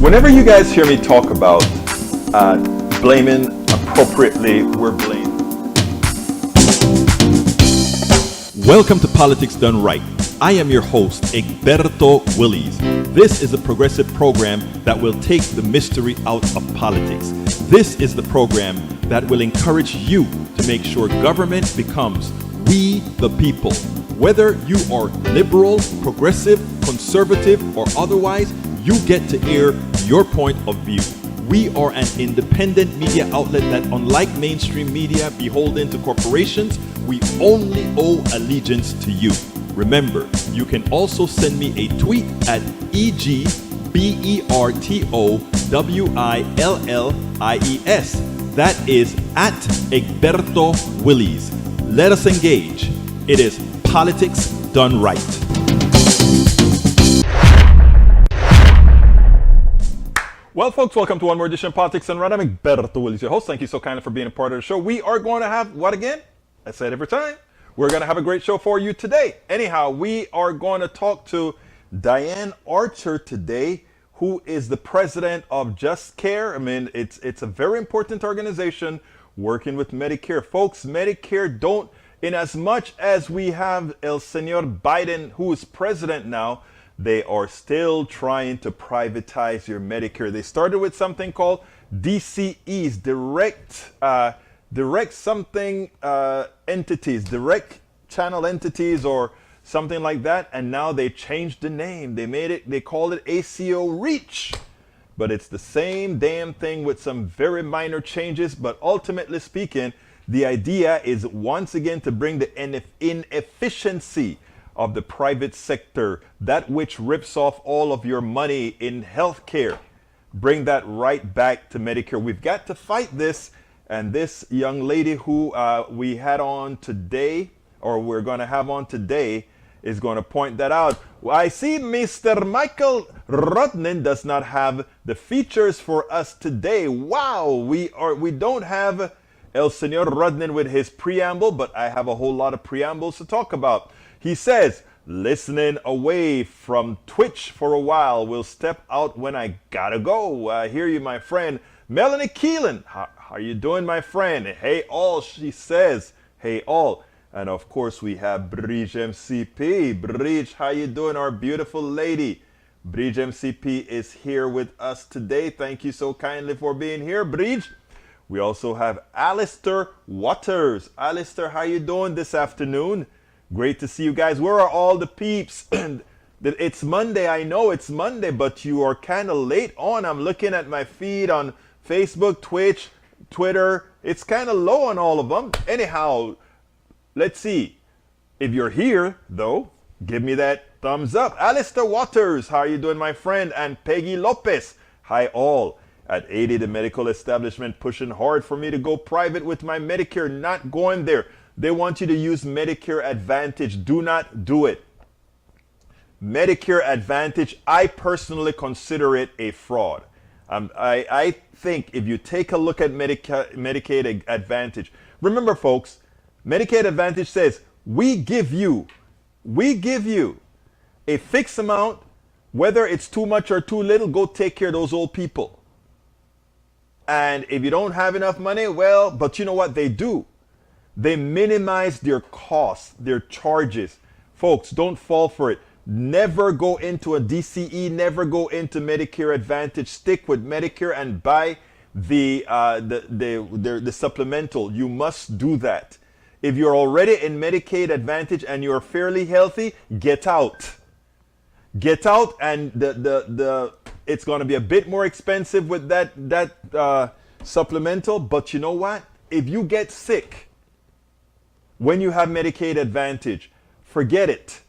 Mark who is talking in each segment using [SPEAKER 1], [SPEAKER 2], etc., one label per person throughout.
[SPEAKER 1] Whenever you guys hear me talk about blaming appropriately, we're blamed.
[SPEAKER 2] Welcome to Politics Done Right. I am your host, Egberto Willies. This is a progressive program that will take the mystery out of politics. This is the program that will encourage you to make sure government becomes we the people. Whether you are liberal, progressive, conservative, or otherwise, you get to air your point of view. We are an independent media outlet that, unlike mainstream media beholden to corporations, we only owe allegiance to you. Remember, you can also send me a tweet at EGBERTOWILLIES. That is at Egberto Willies. Let us engage. It is Politics Done Right.
[SPEAKER 1] Well, folks, welcome to one more edition of Politics Done Right. I'm Egberto Willies, your host. Thank you so kindly for being a part of the show. We are going to have, what again? I say it every time. We're going to have a great show for you today. Anyhow, we are going to talk to Diane Archer today, who is the president of Just Care. I mean, it's a very important organization working with Medicare. Folks, Medicare don't, in as much as we have El Señor Biden, who is president now, they are still trying to privatize your Medicare. They started with something called DCEs, direct something entities, direct channel entities or something like that, and now they changed the name. They called it ACO Reach, but it's the same damn thing with some very minor changes. But ultimately speaking, the idea is once again to bring the inefficiency of the private sector, that which rips off all of your money in healthcare, bring that right back to Medicare. We've got to fight this. And this young lady who we had on today, or we're going to have on today, is going to point that out. I see Mr. Michael Rodnin does not have the features for us today. Wow, we don't have El Señor Rodnin with his preamble, but I have a whole lot of preambles to talk about. He says, listening away from Twitch for a while, will step out when I gotta go. I hear you, my friend. Melanie Keelan, how are you doing, my friend? Hey all, she says. Hey all. And of course we have Bridge MCP. Bridge, how you doing, our beautiful lady? Bridge MCP is here with us today. Thank you so kindly for being here, Bridge. We also have Alistair Waters. Alistair, how you doing this afternoon? Great to see you guys. Where are all the peeps? It's Monday. I know it's Monday, but you are kind of late on. I'm looking at my feed on Facebook, Twitch, Twitter. It's kind of low on all of them. Anyhow, let's see. If you're here, though, give me that thumbs up. Alistair Waters, how are you doing, my friend? And Peggy Lopez, hi all. At 80, the medical establishment pushing hard for me to go private with my Medicare. Not going there. They want you to use Medicare Advantage. Do not do it. Medicare Advantage, I personally consider it a fraud. I think if you take a look at Medicaid Advantage, remember folks, Medicaid Advantage says, we give you a fixed amount, whether it's too much or too little, go take care of those old people. And if you don't have enough money, well, but you know what they do? They minimize their costs, their charges. Folks, don't fall for it. Never go into a DCE, never go into Medicare Advantage. Stick with Medicare and buy the supplemental. You must do that. If you're already in Medicaid Advantage and you're fairly healthy, get out. Get out, and it's going to be a bit more expensive with that supplemental. But you know what? If you get sick when you have Medicaid Advantage, forget it.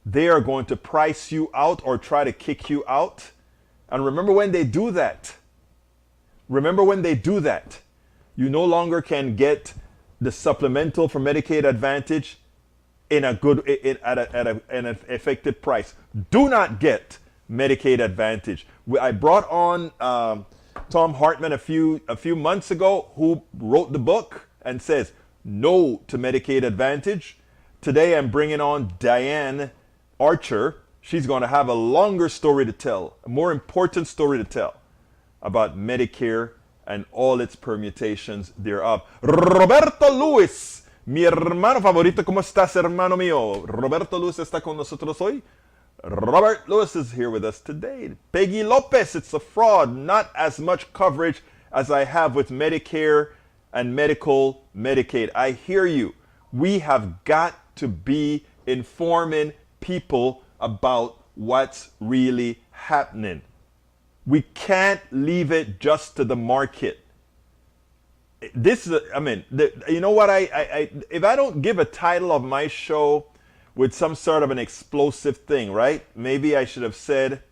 [SPEAKER 1] They are going to price you out or try to kick you out. And remember when they do that, you no longer can get the supplemental for Medicaid Advantage in a good at an effective price. Do not get Medicaid Advantage. I brought on Tom Hartman a few months ago, who wrote the book and says no to Medicaid Advantage. Today I'm bringing on Diane Archer, She's going to have a longer story to tell, a more important story to tell about Medicare and all its permutations thereof. Roberto Luis, mi hermano favorito, ¿cómo estás, hermano mío? Roberto Luis está con nosotros hoy. Robert Lewis is here with us today. Peggy Lopez, it's a fraud. Not as much coverage as I have with Medicare and medical Medicaid. I hear you. We have got to be informing people about what's really happening. We can't leave it just to the market. This is, you know what? If I don't give a title of my show with some sort of an explosive thing, right? Maybe I should have said,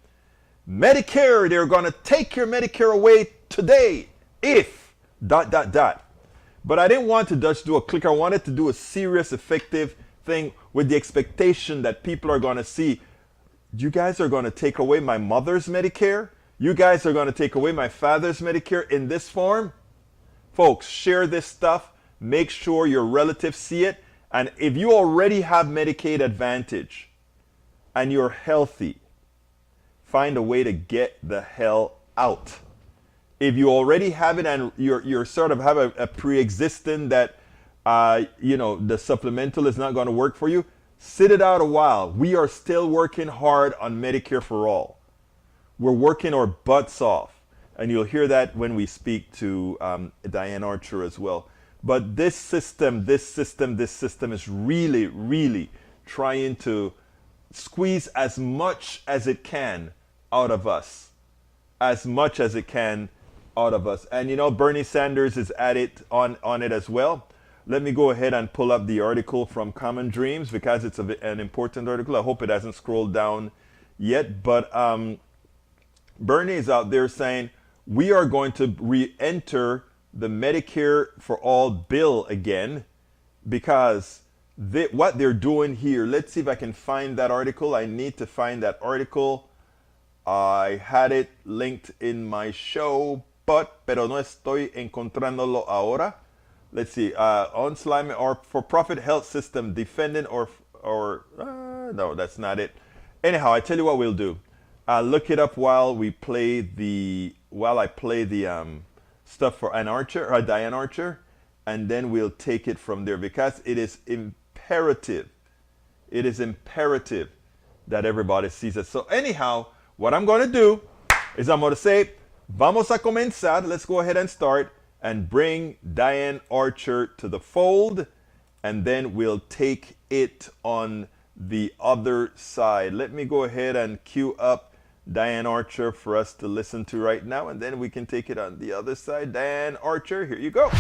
[SPEAKER 1] Medicare, they're going to take your Medicare away today if ... But I didn't want to just do a click. I wanted to do a serious, effective thing with the expectation that people are going to see, you guys are going to take away my mother's Medicare? You guys are going to take away my father's Medicare in this form? Folks, share this stuff. Make sure your relatives see it. And if you already have Medicaid Advantage and you're healthy, find a way to get the hell out. If you already have it and you're sort of have a pre-existing that, the supplemental is not going to work for you, sit it out a while. We are still working hard on Medicare for all. We're working our butts off. And you'll hear that when we speak to Diane Archer as well. But this system is really, really trying to squeeze as much as it can out of us. As much as it can out of us. And Bernie Sanders is at it on it as well. Let me go ahead and pull up the article from Common Dreams because it's an important article. I hope it hasn't scrolled down yet. But Bernie is out there saying, we are going to re-enter the Medicare for All bill again because what they're doing here, let's see if I can find that article. I need to find that article. I had it linked in my show, pero no estoy encontrándolo ahora. Let's see, on slime or for-profit health system defending no, that's not it. Anyhow, I tell you what we'll do. Look it up while I play the stuff for Diane Archer, and then we'll take it from there because it is imperative. It is imperative that everybody sees it. So anyhow, what I'm going to do is I'm going to say, vamos a comenzar. Let's go ahead and start and bring Diane Archer to the fold, and then we'll take it on the other side. Let me go ahead and cue up Diane Archer for us to listen to right now, and then we can take it on the other side. Diane Archer, here you go.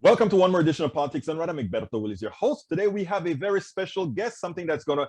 [SPEAKER 1] Welcome to one more edition of Politics Done Right. I'm Egberto Willis, your host. Today we have a very special guest, something that's gonna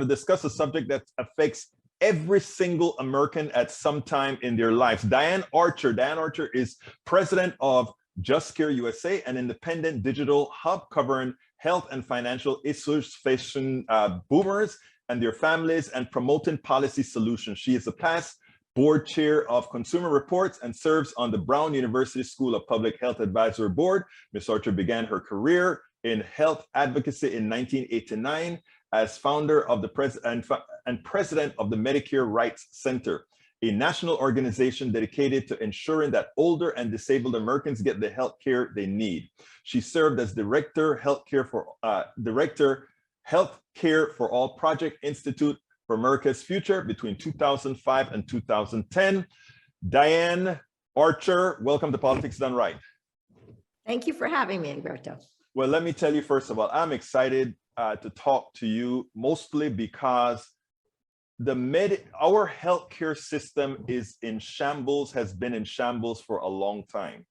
[SPEAKER 1] discuss a subject that affects every single American at some time in their lives. Diane Archer. Diane Archer is president of Just Care USA, an independent digital hub covering health and financial issues facing boomers and their families and promoting policy solutions. She is a past board chair of Consumer Reports and serves on the Brown University School of Public Health Advisory Board. Ms. Archer began her career in health advocacy in 1989 as founder of and president of the Medicare Rights Center, a national organization dedicated to ensuring that older and disabled Americans get the health care they need. She served as Director Healthcare for All Project Institute for America's Future between 2005 and 2010. Diane Archer, welcome to Politics Done Right.
[SPEAKER 3] Thank you for having me, Egberto.
[SPEAKER 1] Well, let me tell you, first of all, I'm excited to talk to you, mostly because our healthcare system is in shambles, has been in shambles for a long time.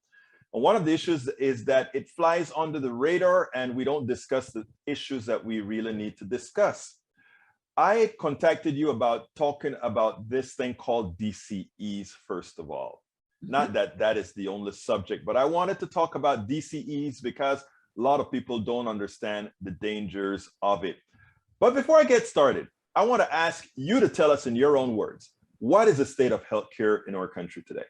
[SPEAKER 1] And one of the issues is that it flies under the radar and we don't discuss the issues that we really need to discuss. I contacted you about talking about this thing called DCEs, first of all. Not that that is the only subject, but I wanted to talk about DCEs because a lot of people don't understand the dangers of it. But before I get started, I want to ask you to tell us in your own words, what is the state of healthcare in our country today?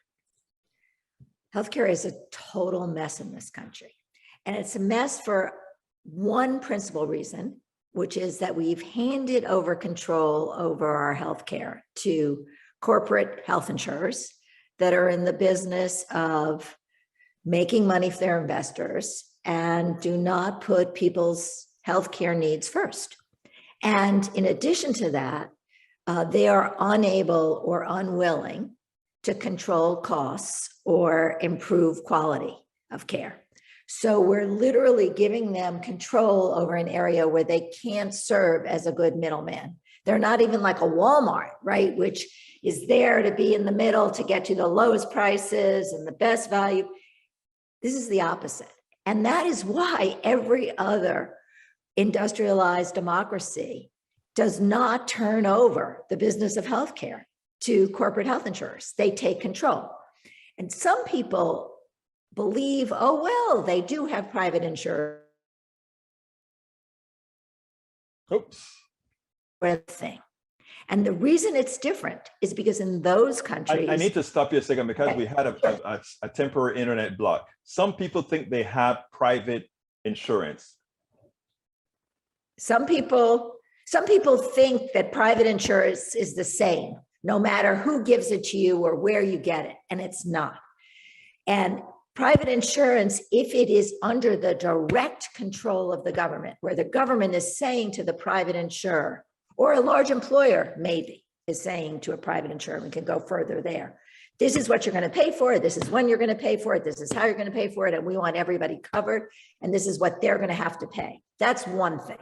[SPEAKER 3] Healthcare is a total mess in this country. And it's a mess for one principal reason, which is that we've handed over control over our healthcare to corporate health insurers that are in the business of making money for their investors and do not put people's healthcare needs first. And in addition to that, they are unable or unwilling to control costs or improve quality of care. So we're literally giving them control over an area where they can't serve as a good middleman. They're not even like a Walmart, right? Which is there to be in the middle to get you the lowest prices and the best value. This is the opposite. And that is why every other industrialized democracy does not turn over the business of healthcare to corporate health insurers. They take control. And some people believe, oh, well, they do have private insurance.
[SPEAKER 1] Oops.
[SPEAKER 3] Thing. And the reason it's different is because in those countries—
[SPEAKER 1] I need to stop you a second because we had a temporary internet block. Some people think they have private insurance.
[SPEAKER 3] Some people think that private insurance is the same, no matter who gives it to you or where you get it, and it's not. And private insurance, if it is under the direct control of the government, where the government is saying to the private insurer, or a large employer maybe is saying to a private insurer, we can go further there, this is what you're going to pay for it, this is when you're going to pay for it, this is how you're going to pay for it, and we want everybody covered, and this is what they're going to have to pay. That's one thing.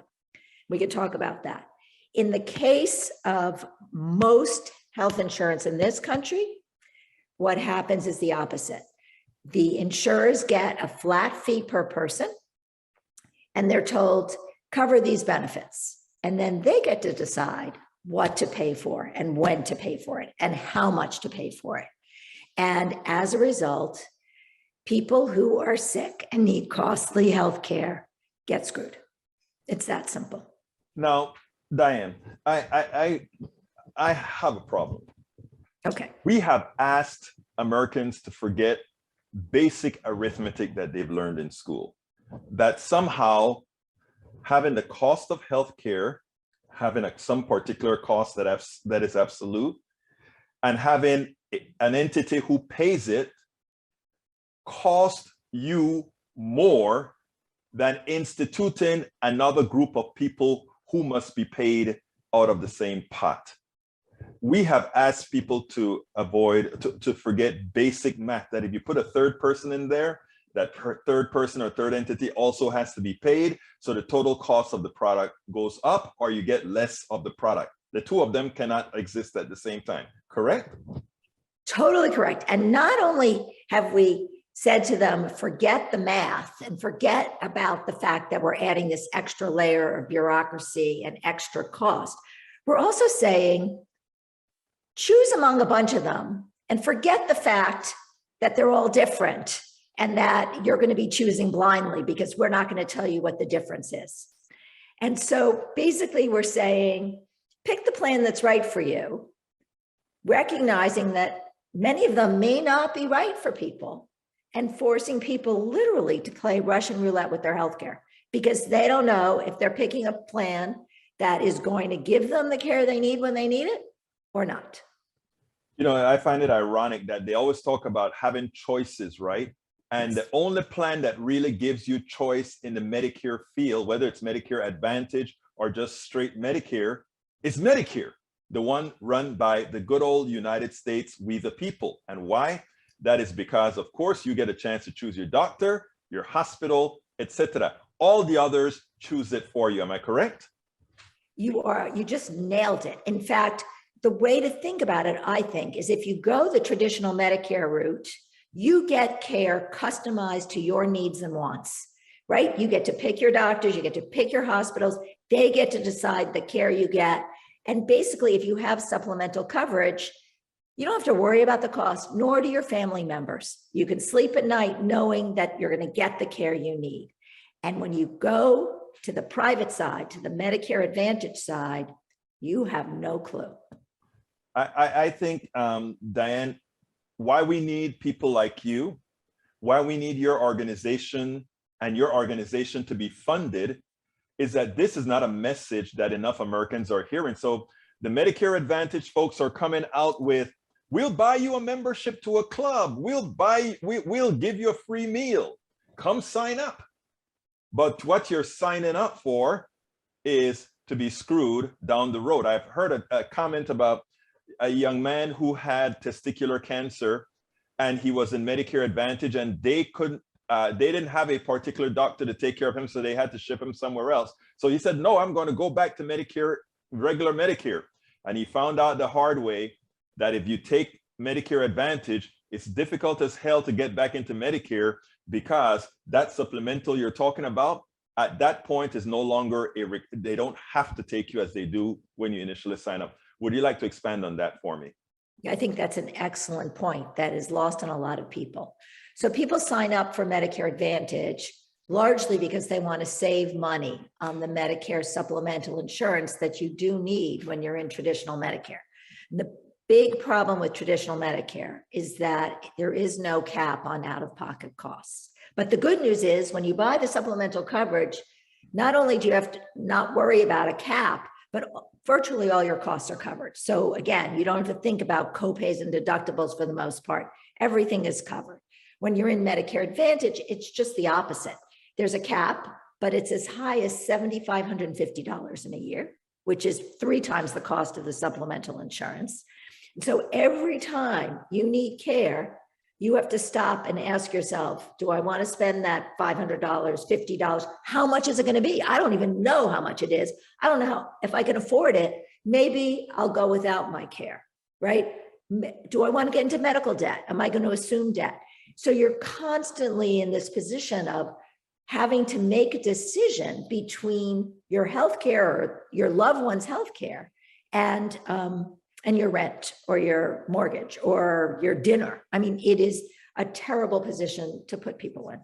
[SPEAKER 3] We could talk about that. In the case of most health insurance in this country, what happens is the opposite. The insurers get a flat fee per person, and they're told, cover these benefits. And then they get to decide what to pay for and when to pay for it and how much to pay for it. And as a result, people who are sick and need costly health care get screwed. It's that simple.
[SPEAKER 1] Now, Diane, I have a problem.
[SPEAKER 3] Okay.
[SPEAKER 1] We have asked Americans to forget basic arithmetic that they've learned in school, that somehow having the cost of healthcare, having some particular cost that is absolute, and having an entity who pays it cost you more than instituting another group of people who must be paid out of the same pot. We have asked people to avoid, to forget basic math, that if you put a third person in there, that third person or third entity also has to be paid. So the total cost of the product goes up or you get less of the product. The two of them cannot exist at the same time, correct?
[SPEAKER 3] Totally correct. And not only have we said to them, forget the math and forget about the fact that we're adding this extra layer of bureaucracy and extra cost, we're also saying, choose among a bunch of them and forget the fact that they're all different and that you're going to be choosing blindly because we're not going to tell you what the difference is. And so basically we're saying, pick the plan that's right for you, recognizing that many of them may not be right for people, and forcing people literally to play Russian roulette with their healthcare because they don't know if they're picking a plan that is going to give them the care they need when they need it or not.
[SPEAKER 1] You know, I find it ironic that they always talk about having choices, right? And the only plan that really gives you choice in the Medicare field, whether it's Medicare Advantage or just straight Medicare, is Medicare, the one run by the good old United States, we the people. And why? That is because, of course, you get a chance to choose your doctor, your hospital, etc. All the others choose it for you. Am I correct?
[SPEAKER 3] You just nailed it. In fact, the way to think about it, I think, is if you go the traditional Medicare route, you get care customized to your needs and wants, right? You get to pick your doctors, you get to pick your hospitals, they get to decide the care you get. And basically, if you have supplemental coverage, you don't have to worry about the cost, nor do your family members. You can sleep at night knowing that you're going to get the care you need. And when you go to the private side, to the Medicare Advantage side, you have no clue.
[SPEAKER 1] I think, Diane, why we need people like you, why we need your organization and your organization to be funded is that this is not a message that enough Americans are hearing. So the Medicare Advantage folks are coming out with, we'll buy you a membership to a club. We'll give you a free meal. Come sign up. But what you're signing up for is to be screwed down the road. I've heard a comment about a young man who had testicular cancer, and he was in Medicare Advantage, and they didn't have a particular doctor to take care of him, so they had to ship him somewhere else. So he said, no, I'm going to go back to Medicare, regular Medicare. And he found out the hard way that if you take Medicare Advantage, it's difficult as hell to get back into Medicare, because that supplemental you're talking about at that point is no longer they don't have to take you as they do when you initially sign up. Would you like to expand on that for me?
[SPEAKER 3] I think that's an excellent point that is lost on a lot of people. So people sign up for Medicare Advantage largely because they want to save money on the Medicare supplemental insurance that you do need when you're in traditional Medicare. The big problem with traditional Medicare is that there is no cap on out-of-pocket costs. But the good news is when you buy the supplemental coverage, not only do you have to not worry about a cap, but virtually all your costs are covered. So again, you don't have to think about copays and deductibles for the most part. Everything is covered. When you're in Medicare Advantage, it's just the opposite. There's a cap, but it's as high as $7,550 in a year, which is 3 times the cost of the supplemental insurance. So every time you need care, you have to stop and ask yourself, do I want to spend that $500, $50? How much is it going to be? I don't even know how much it is. I don't know if I can afford it. Maybe I'll go without my care, right? Do I want to get into medical debt? Am I going to assume debt? So you're constantly in this position of having to make a decision between your healthcare or your loved one's healthcare and your rent or your mortgage or your dinner. I mean, it is a terrible position to put people in.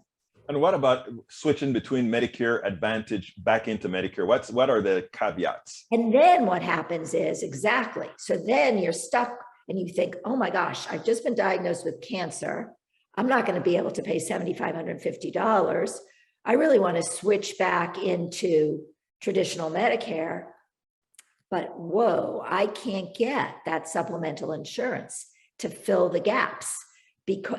[SPEAKER 1] And what about switching between Medicare Advantage back into Medicare? What are the caveats?
[SPEAKER 3] And then what happens is exactly. So then you're stuck and you think, oh my gosh, I've just been diagnosed with cancer. I'm not going to be able to pay $7,550. I really want to switch back into traditional Medicare. But whoa, I can't get that supplemental insurance to fill the gaps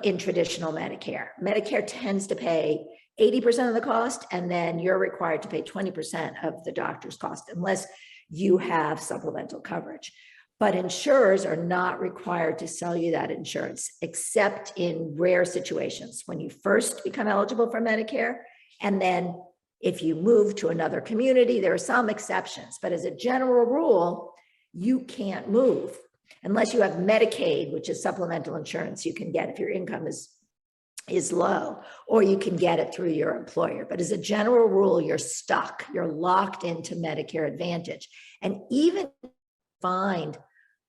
[SPEAKER 3] in traditional Medicare. Medicare tends to pay 80% of the cost, and then you're required to pay 20% of the doctor's cost unless you have supplemental coverage. But insurers are not required to sell you that insurance except in rare situations when you first become eligible for Medicare, and then if you move to another community. There are some exceptions, but as a general rule, you can't move unless you have Medicaid, which is supplemental insurance you can get if your income is low, or you can get it through your employer. But as a general rule, you're stuck. You're locked into Medicare Advantage. And even find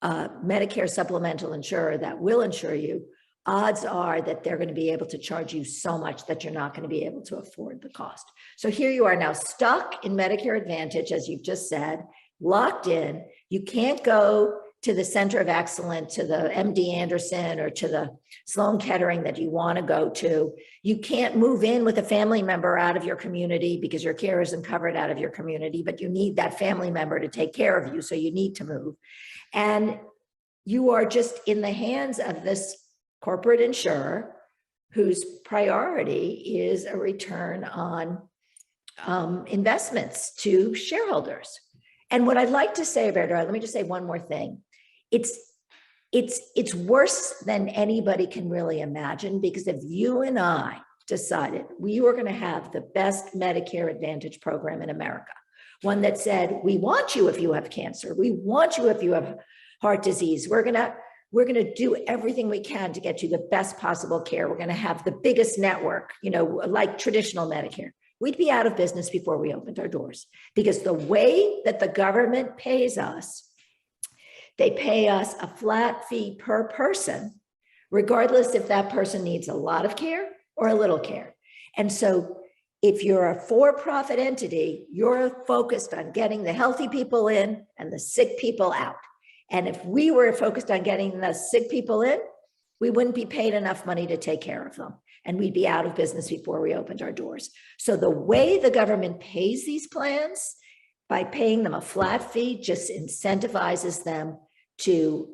[SPEAKER 3] a Medicare supplemental insurer that will insure you, odds are that they're going to be able to charge you so much that you're not going to be able to afford the cost. So here you are now stuck in Medicare Advantage, as you've just said, locked in. You can't go to the Center of Excellence, to the MD Anderson or to the Sloan Kettering that you want to go to. You can't move in with a family member out of your community because your care isn't covered out of your community, but you need that family member to take care of you, so you need to move. And you are just in the hands of this corporate insurer whose priority is a return on investments to shareholders. And what I'd like to say, Roberto, let me just say one more thing. It's worse than anybody can really imagine, because if you and I decided we were going to have the best Medicare Advantage program in America, one that said, we want you if you have cancer, we want you if you have heart disease, we're going to do everything we can to get you the best possible care. We're going to have the biggest network, like traditional Medicare. We'd be out of business before we opened our doors, because the way that the government pays us, they pay us a flat fee per person, regardless if that person needs a lot of care or a little care. And so if you're a for-profit entity, you're focused on getting the healthy people in and the sick people out. And if we were focused on getting the sick people in, we wouldn't be paid enough money to take care of them. and we'd be out of business before we opened our doors. So the way the government pays these plans, by paying them a flat fee, just incentivizes them to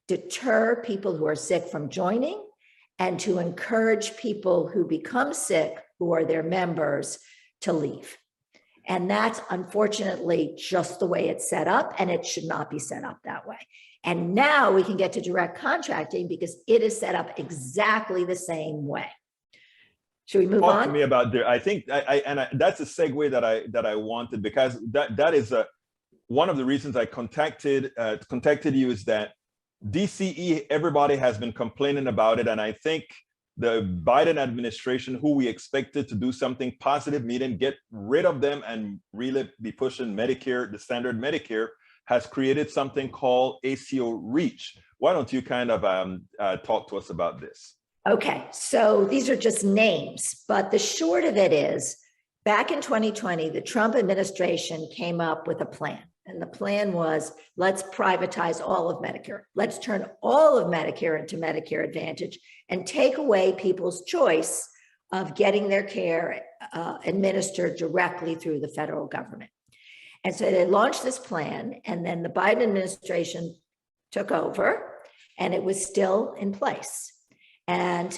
[SPEAKER 3] deter people who are sick from joining and to encourage people who become sick, who are their members, to leave. And that's unfortunately just the way it's set up, and it should not be set up that way. And now we can get to direct contracting because it is set up exactly the same way. Should we move
[SPEAKER 1] Talk
[SPEAKER 3] on?
[SPEAKER 1] to me about I think that's a segue that I wanted, because that is one of the reasons I contacted you is that DCE, everybody has been complaining about it, and I think the Biden administration, who we expected to do something positive, meaning get rid of them and really be pushing Medicare, the standard Medicare, has created something called ACO REACH. Why don't you kind of talk to us about this?
[SPEAKER 3] Okay, so these are just names, but the short of it is, back in 2020, the Trump administration came up with a plan. And the plan was, let's privatize all of Medicare. Let's turn all of Medicare into Medicare Advantage and take away people's choice of getting their care administered directly through the federal government. And so they launched this plan, and then the Biden administration took over, and it was still in place. And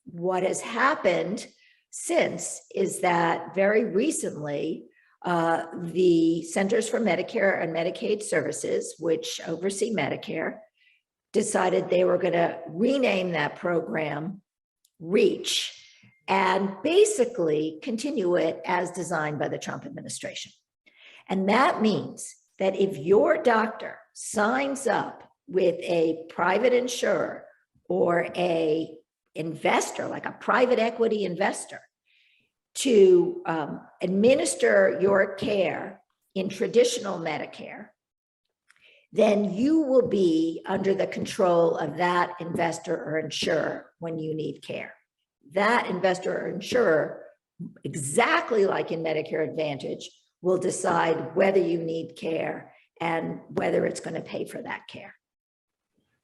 [SPEAKER 3] what has happened since is that very recently, the Centers for Medicare and Medicaid Services, which oversee Medicare, decided they were going to rename that program REACH and basically continue it as designed by the Trump administration. And that means that if your doctor signs up with a private insurer or a investor, like a private equity investor, to administer your care in traditional Medicare, then you will be under the control of that investor or insurer when you need care. That investor or insurer, exactly like in Medicare Advantage, will decide whether you need care and whether it's going to pay for that care.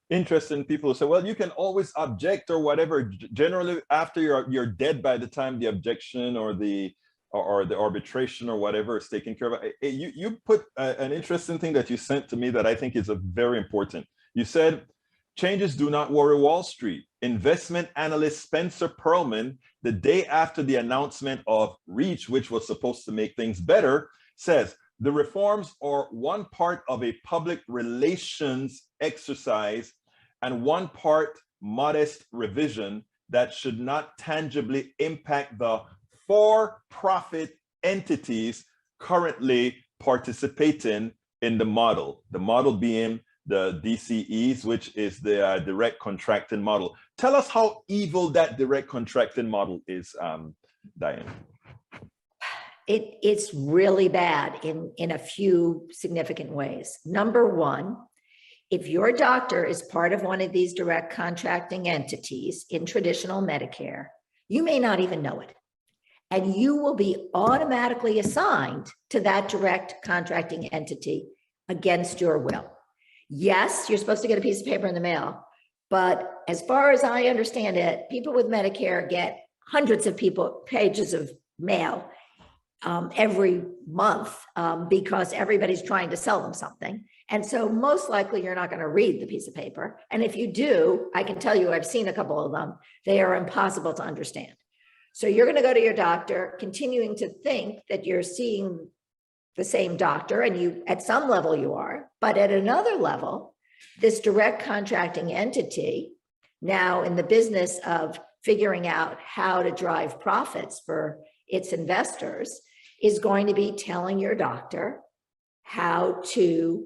[SPEAKER 1] Interesting. People say, well, you can always object or whatever. Generally, after you're dead by the time the objection or the arbitration or whatever is taken care of. You put an interesting thing that you sent to me that I think is very important. You said, changes do not worry Wall Street. Investment analyst Spencer Pearlman, the day after the announcement of REACH, which was supposed to make things better, says, the reforms are one part of a public relations exercise and one part modest revision that should not tangibly impact the for-profit entities currently participating in the model being the DCEs, which is the direct contracting model. Tell us how evil that direct contracting model is, Diane.
[SPEAKER 3] It's really bad in a few significant ways. Number one, if your doctor is part of one of these direct contracting entities in traditional Medicare, you may not even know it. And you will be automatically assigned to that direct contracting entity against your will. Yes, you're supposed to get a piece of paper in the mail, but as far as I understand it, people with Medicare get hundreds of pages of mail every month because everybody's trying to sell them something. And so most likely you're not going to read the piece of paper. And if you do, I can tell you, I've seen a couple of them. They are impossible to understand. So you're going to go to your doctor, continuing to think that you're seeing the same doctor, and you, at some level you are, but at another level, this direct contracting entity, now in the business of figuring out how to drive profits for its investors, is going to be telling your doctor how to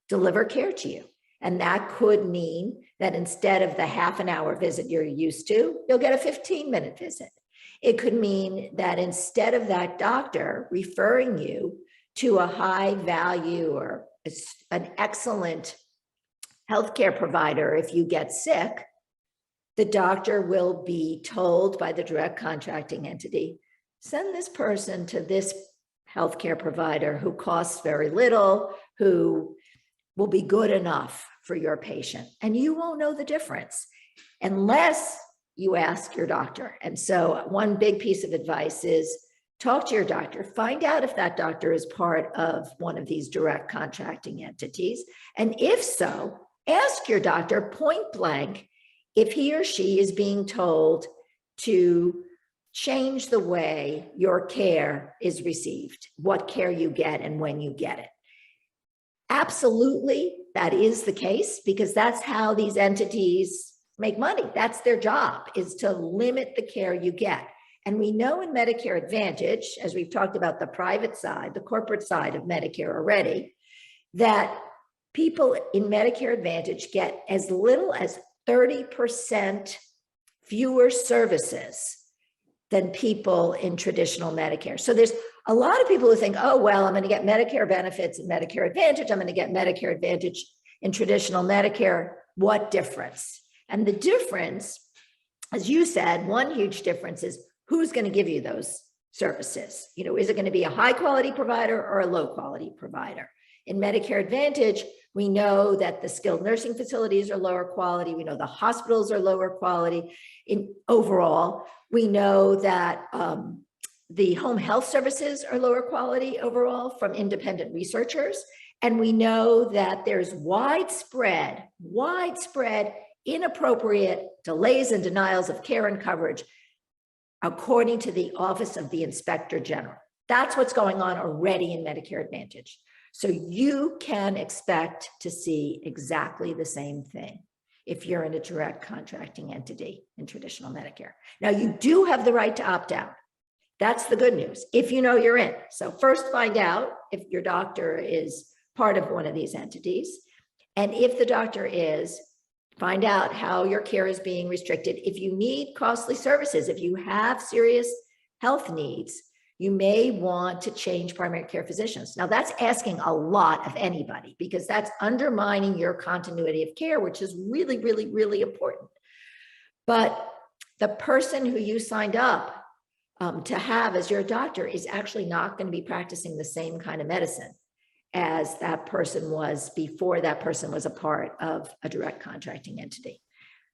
[SPEAKER 3] deliver care to you. And that could mean that instead of the half-an-hour visit you're used to, you'll get a 15-minute visit. It could mean that instead of that doctor referring you to a high value or an excellent healthcare provider if you get sick, the doctor will be told by the direct contracting entity, send this person to this healthcare provider who costs very little, who will be good enough for your patient. And you won't know the difference unless you ask your doctor. And so one big piece of advice is talk to your doctor, find out if that doctor is part of one of these direct contracting entities. And if so, ask your doctor point blank if he or she is being told to change the way your care is received, what care you get and when you get it. Absolutely, that is the case, because that's how these entities make money. That's their job, is to limit the care you get. And we know in Medicare Advantage, as we've talked about the private side, the corporate side of Medicare already, that people in Medicare Advantage get as little as 30% fewer services than people in traditional Medicare. So there's a lot of people who think, oh, well, I'm going to get Medicare benefits in Medicare Advantage. I'm going to get Medicare Advantage in traditional Medicare. What difference? And the difference, as you said, one huge difference is who's going to give you those services. You know, is it going to be a high quality provider or a low quality provider? In Medicare Advantage, we know that the skilled nursing facilities are lower quality. We know the hospitals are lower quality in overall. We know that the home health services are lower quality overall from independent researchers. And we know that there's widespread inappropriate delays and denials of care and coverage, according to the Office of the Inspector General. That's what's going on already in Medicare Advantage. So you can expect to see exactly the same thing if you're in a direct contracting entity in traditional Medicare. Now, you do have the right to opt out. That's the good news, if you know you're in. So first find out if your doctor is part of one of these entities. And if the doctor is, find out how your care is being restricted. If you need costly services, if you have serious health needs, you may want to change primary care physicians. Now, that's asking a lot of anybody, because that's undermining your continuity of care, which is really, really, really important. But the person who you signed up to have as your doctor is actually not going to be practicing the same kind of medicine as that person was before that person was a part of a direct contracting entity.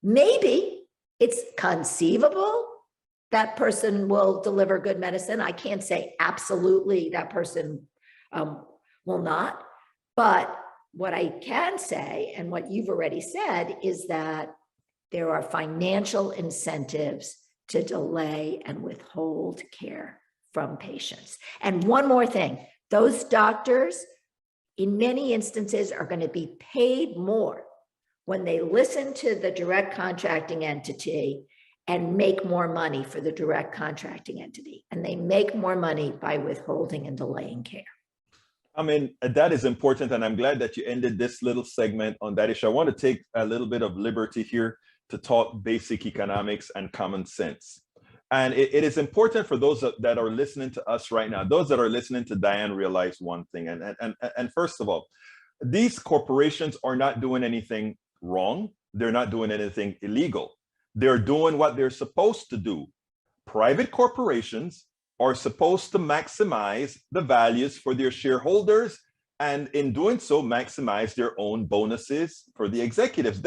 [SPEAKER 3] Maybe it's conceivable that person will deliver good medicine. I can't say absolutely that person will not, but what I can say, and what you've already said, is that there are financial incentives to delay and withhold care from patients. And one more thing, those doctors, in many instances, are going to be paid more when they listen to the direct contracting entity and make more money for the direct contracting entity. And they make more money by withholding and delaying care.
[SPEAKER 1] I mean, that is important. And I'm glad that you ended this little segment on that issue. I want to take a little bit of liberty here to talk basic economics and common sense. And it is important for those that are listening to us right now, those that are listening to Diane, realize one thing. And first of all, these corporations are not doing anything wrong. They're not doing anything illegal. They're doing what they're supposed to do. Private corporations are supposed to maximize the values for their shareholders, and in doing so, maximize their own bonuses for the executives.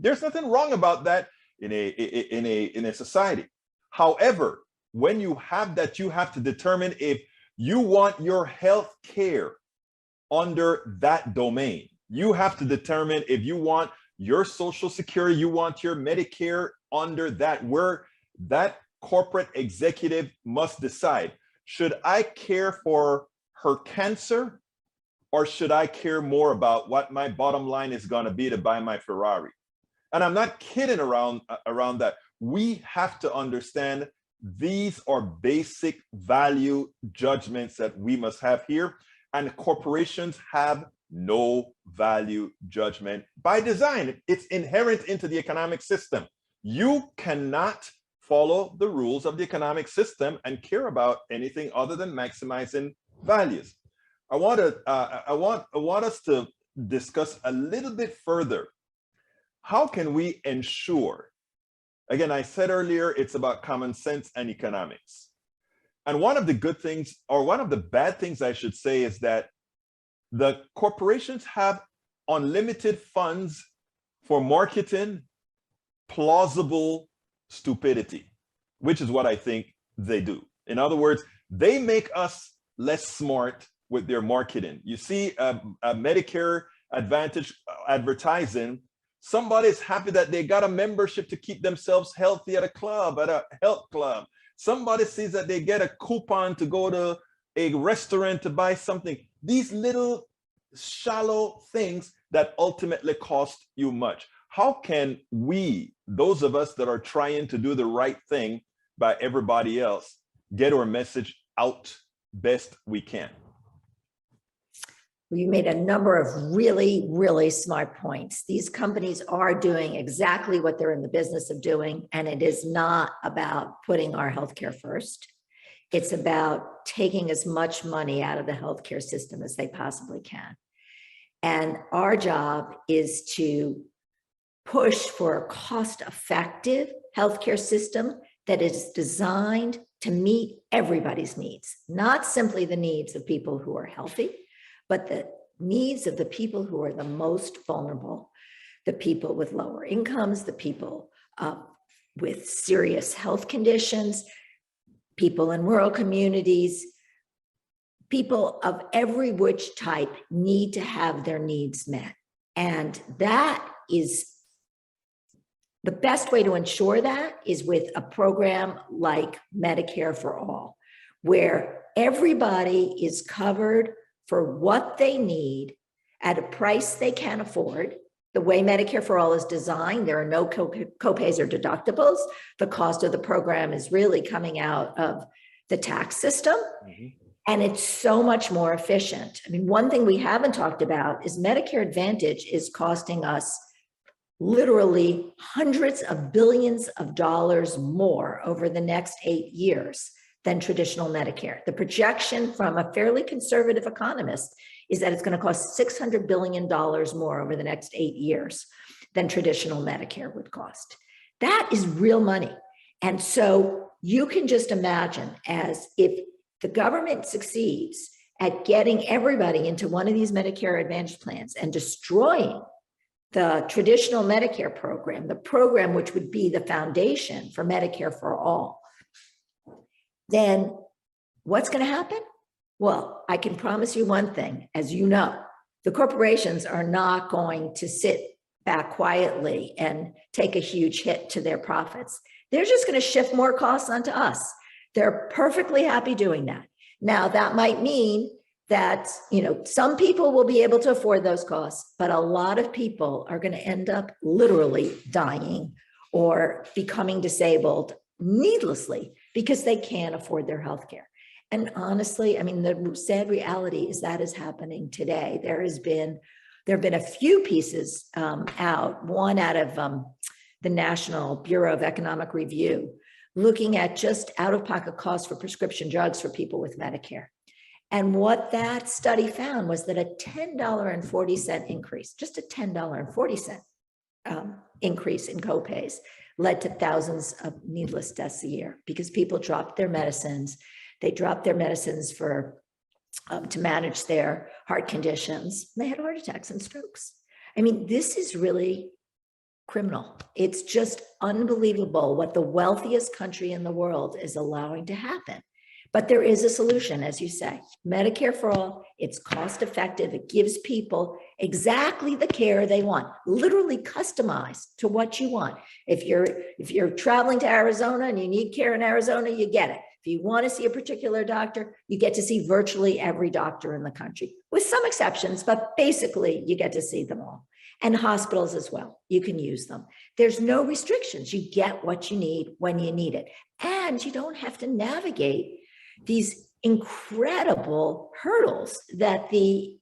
[SPEAKER 1] There's nothing wrong about that in a society. However, when you have that, you have to determine if you want your health care under that domain. You have to determine if you want your Social Security, you want your Medicare under that, where that corporate executive must decide, should I care for her cancer, or should I care more about what my bottom line is going to be to buy my Ferrari? And I'm not kidding around that. We have to understand these are basic value judgments that we must have here. And corporations have no value judgment by design. It's inherent into the economic system. You cannot follow the rules of the economic system and care about anything other than maximizing values. I want us to discuss a little bit further. How can we ensure? Again, I said earlier, it's about common sense and economics. And one of the good things, or one of the bad things I should say, is that the corporations have unlimited funds for marketing plausible stupidity, which is what I think they do. In other words, they make us less smart with their marketing. You see a Medicare Advantage advertising, somebody's happy that they got a membership to keep themselves healthy at a club, at a health club. Somebody sees that they get a coupon to go to a restaurant to buy something. These little shallow things that ultimately cost you much. How can we, those of us that are trying to do the right thing by everybody else, get our message out best we can?
[SPEAKER 3] You made a number of really, really smart points. These companies are doing exactly what they're in the business of doing, and it is not about putting our healthcare first. It's about taking as much money out of the healthcare system as they possibly can. And our job is to push for a cost-effective healthcare system that is designed to meet everybody's needs, not simply the needs of people who are healthy, but the needs of the people who are the most vulnerable, the people with lower incomes, the people with serious health conditions, people in rural communities, people of every which type need to have their needs met. And that is the best way to ensure that is with a program like Medicare for All, where everybody is covered for what they need at a price they can afford. The way Medicare for All is designed, there are no copays or deductibles. The cost of the program is really coming out of the tax system. Mm-hmm. And it's so much more efficient. I mean, one thing we haven't talked about is Medicare Advantage is costing us literally hundreds of billions of dollars more over the next 8 years than traditional Medicare. The projection from a fairly conservative economist is that it's going to cost $600 billion more over the next 8 years than traditional Medicare would cost. That is real money. And so you can just imagine, as if the government succeeds at getting everybody into one of these Medicare Advantage plans and destroying the traditional Medicare program, the program which would be the foundation for Medicare for All, then what's going to happen? Well, I can promise you one thing, as you know, the corporations are not going to sit back quietly and take a huge hit to their profits. They're just going to shift more costs onto us. They're perfectly happy doing that. Now, that might mean that, some people will be able to afford those costs, but a lot of people are going to end up literally dying or becoming disabled needlessly because they can't afford their health care. And honestly, I mean, the sad reality is that is happening today. There have been a few pieces out, one out of the National Bureau of Economic Review, looking at just out-of-pocket costs for prescription drugs for people with Medicare. And what that study found was that a $10.40 increase, just a $10.40 increase in copays, led to thousands of needless deaths a year because people dropped their medicines. They dropped their medicines to manage their heart conditions. They had heart attacks and strokes. I mean, this is really criminal. It's just unbelievable what the wealthiest country in the world is allowing to happen. But there is a solution, as you say. Medicare for All, it's cost effective. It gives people exactly the care they want, literally customized to what you want. If you're traveling to Arizona and you need care in Arizona, you get it. If you want to see a particular doctor, you get to see virtually every doctor in the country, with some exceptions, but basically you get to see them all. And hospitals as well, you can use them. There's no restrictions. You get what you need when you need it. And you don't have to navigate these incredible hurdles that the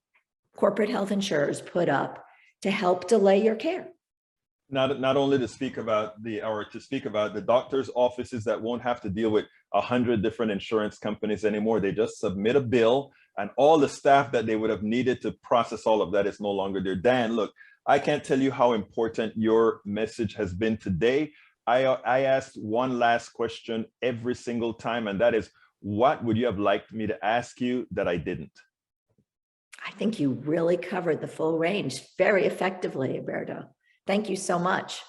[SPEAKER 3] corporate health insurers put up to help delay your care.
[SPEAKER 1] Not only to speak about the doctor's offices that won't have to deal with 100 different insurance companies anymore. They just submit a bill, and all the staff that they would have needed to process all of that is no longer there. Dan, look, I can't tell you how important your message has been today. I asked one last question every single time, and that is, what would you have liked me to ask you that I didn't?
[SPEAKER 3] I think you really covered the full range very effectively, Alberto. Thank you so much.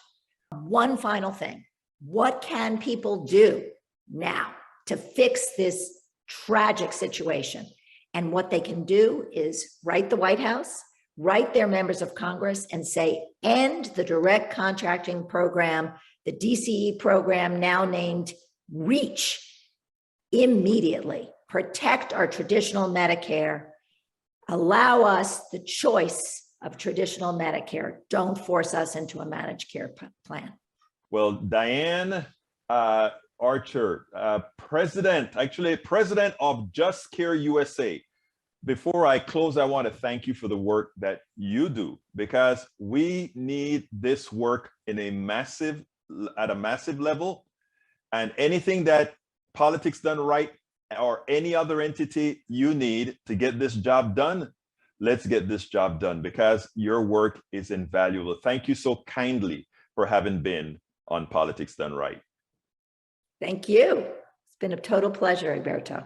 [SPEAKER 3] One final thing. What can people do now to fix this tragic situation? And what they can do is write the White House, write their members of Congress and say, end the direct contracting program, the DCE program now named REACH, immediately. Protect our traditional Medicare. Allow us the choice of traditional Medicare. Don't force us into a managed care plan.
[SPEAKER 1] Well, Diane Archer, president of Just Care USA. Before I close, I want to thank you for the work that you do, because we need this work at a massive level. And anything that Politics Done Right or any other entity you need to get this job done, let's get this job done, because your work is invaluable. Thank you so kindly for having been on Politics Done Right.
[SPEAKER 3] Thank you. It's been a total pleasure, Alberto.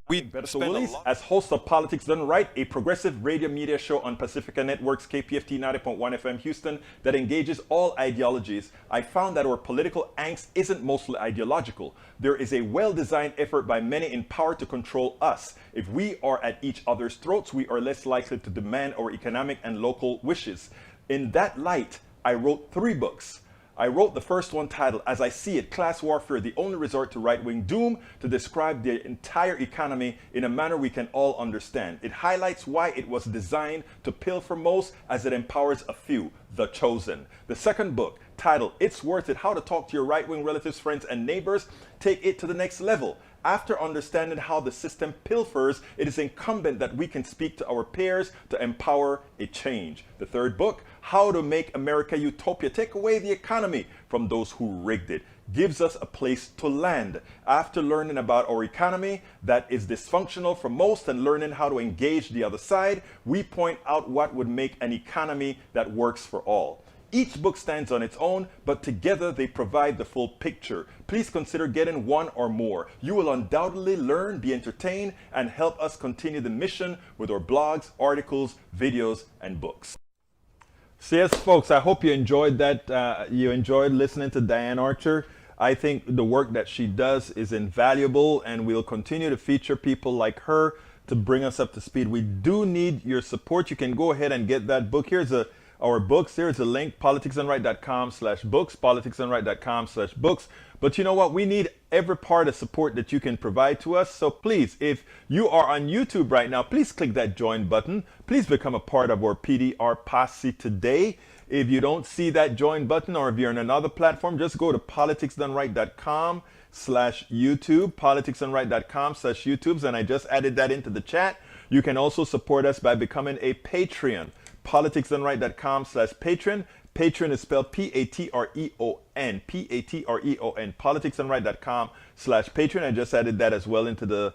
[SPEAKER 1] Willis, as host of Politics Done Right, a progressive radio media show on Pacifica Network's KPFT 90.1 FM Houston that engages all ideologies, I found that our political angst isn't mostly ideological. There is a well-designed effort by many in power to control us. If we are at each other's throats, we are less likely to demand our economic and local wishes. In that light, I wrote 3 books. I wrote the first one titled, As I See It, Class Warfare, the Only Resort to Right-Wing Doom, to describe the entire economy in a manner we can all understand. It highlights why it was designed to pilfer most as it empowers a few, the chosen. The second book, titled, It's Worth It, How to Talk to Your Right-Wing Relatives, Friends, and Neighbors, take it to the next level. After understanding how the system pilfers, it is incumbent that we can speak to our peers to empower a change. The third book, How to Make America Utopia, Take Away the Economy from Those Who Rigged It, gives us a place to land. After learning about our economy that is dysfunctional for most and learning how to engage the other side, we point out what would make an economy that works for all. Each book stands on its own, but together they provide the full picture. Please consider getting one or more. You will undoubtedly learn, be entertained, and help us continue the mission with our blogs, articles, videos, and books. So yes, folks, I hope you enjoyed that. You enjoyed listening to Diane Archer. I think the work that she does is invaluable, and we'll continue to feature people like her to bring us up to speed. We do need your support. You can go ahead and get that book. Here's our books. Here's a link, politicsdoneright.com/books, politicsdoneright.com/books. But you know what? We need every part of support that you can provide to us. So please, if you are on YouTube right now, please click that join button. Please become a part of our PDR posse today. If you don't see that join button, or if you're on another platform, just go to politicsdoneright.com/YouTube, politicsdoneright.com/YouTubes, and I just added that into the chat. You can also support us by becoming a Patreon. politicsdoneright.com/Patreon. Patreon is spelled Patreon, Patreon, politicsdoneright.com/Patreon. I just added that as well into the